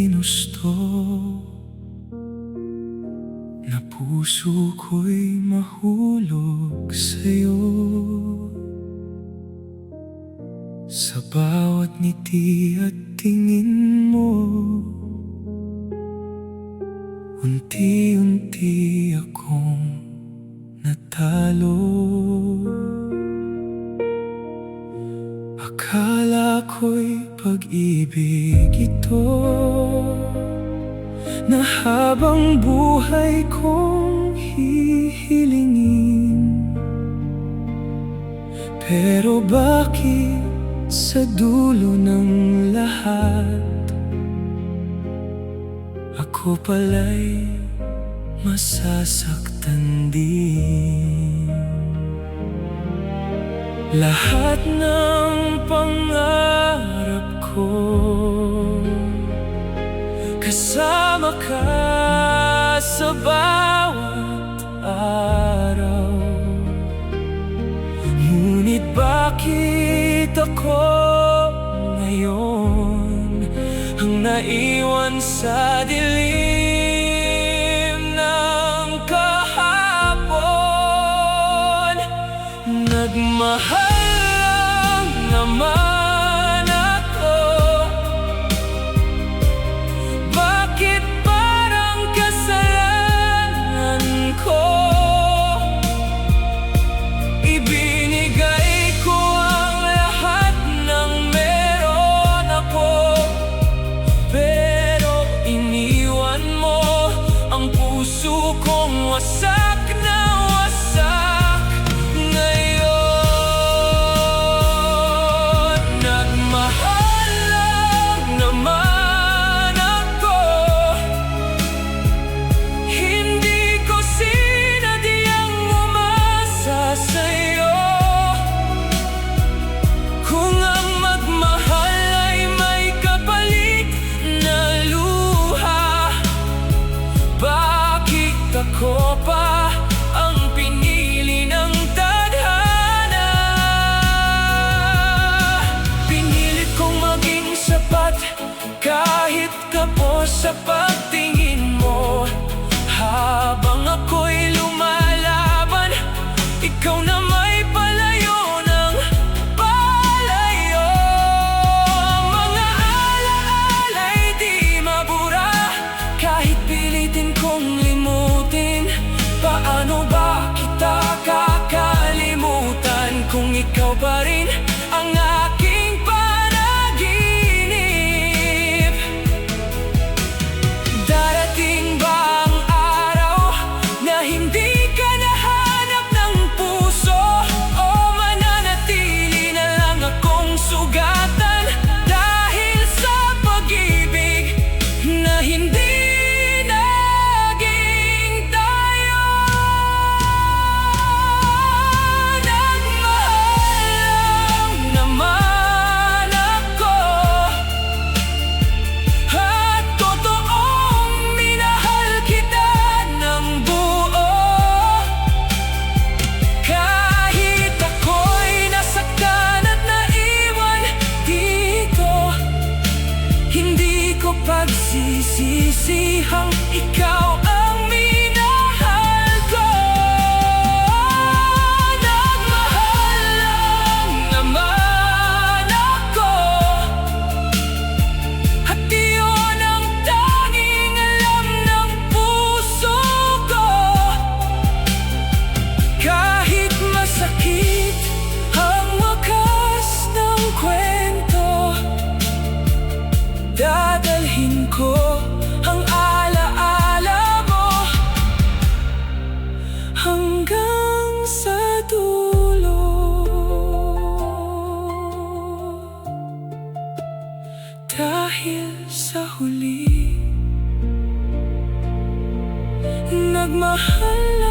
ginusto, na puso ko'y mahulog sa'yo. Sa bawat ngiti at tingin mo, unti-unti akong natalo. Akala ko'y pag-ibig ito, na habang buhay kong hihilingin. Pero bakit sa dulo ng lahat, ako pala'y masasaktan din? Lahat ng pangarap ko, kasama ka sa bawat araw. Ngunit bakit ako ngayon ang naiwan sa dilim ng kahapon? Nagmahal lang naman ako, bakit parang kasalanan ko? Ibinigay ko ang lahat ng meron ako, pero iniwan mo ang puso kong wasak na wasak ngayon. Nagmahal lang naman ako, hindi ko sinadyang umasa sa'yo. Kung ang magmahal ay may kapalit na luha, bakit ako pa ang pinili ng tadhana? Pinilit kong maging sapat kahit kapos sa pagtingin mo. Habang ako'y lumalaban, ikaw na may palayo ng palayo. Mga alaala'y di mabura, kahit pilitin kong limutin. Paano ba kita kakalimutan kung ikaw pa rin ang aking panaginip? Darating ba ang araw na hindi ka nahanap ng puso, o mananatili na lang akong sugatan dahil sa pag-ibig na hindi naging tayo? Nagmahal lang naman ako, at totoong minahal kita ng buo. Kahit ako'y nasaktan at naiwan dito, hindi ko pagsisisihang ikaw ang minahal ko. Nagmahal lang naman ako, at iyon ang tanging alam ng puso ko. Kahit masakit ang wakas ng kwento, dadalhin ko ang alaala mo hanggang sa dulo. Dahil sa huli, nagmahal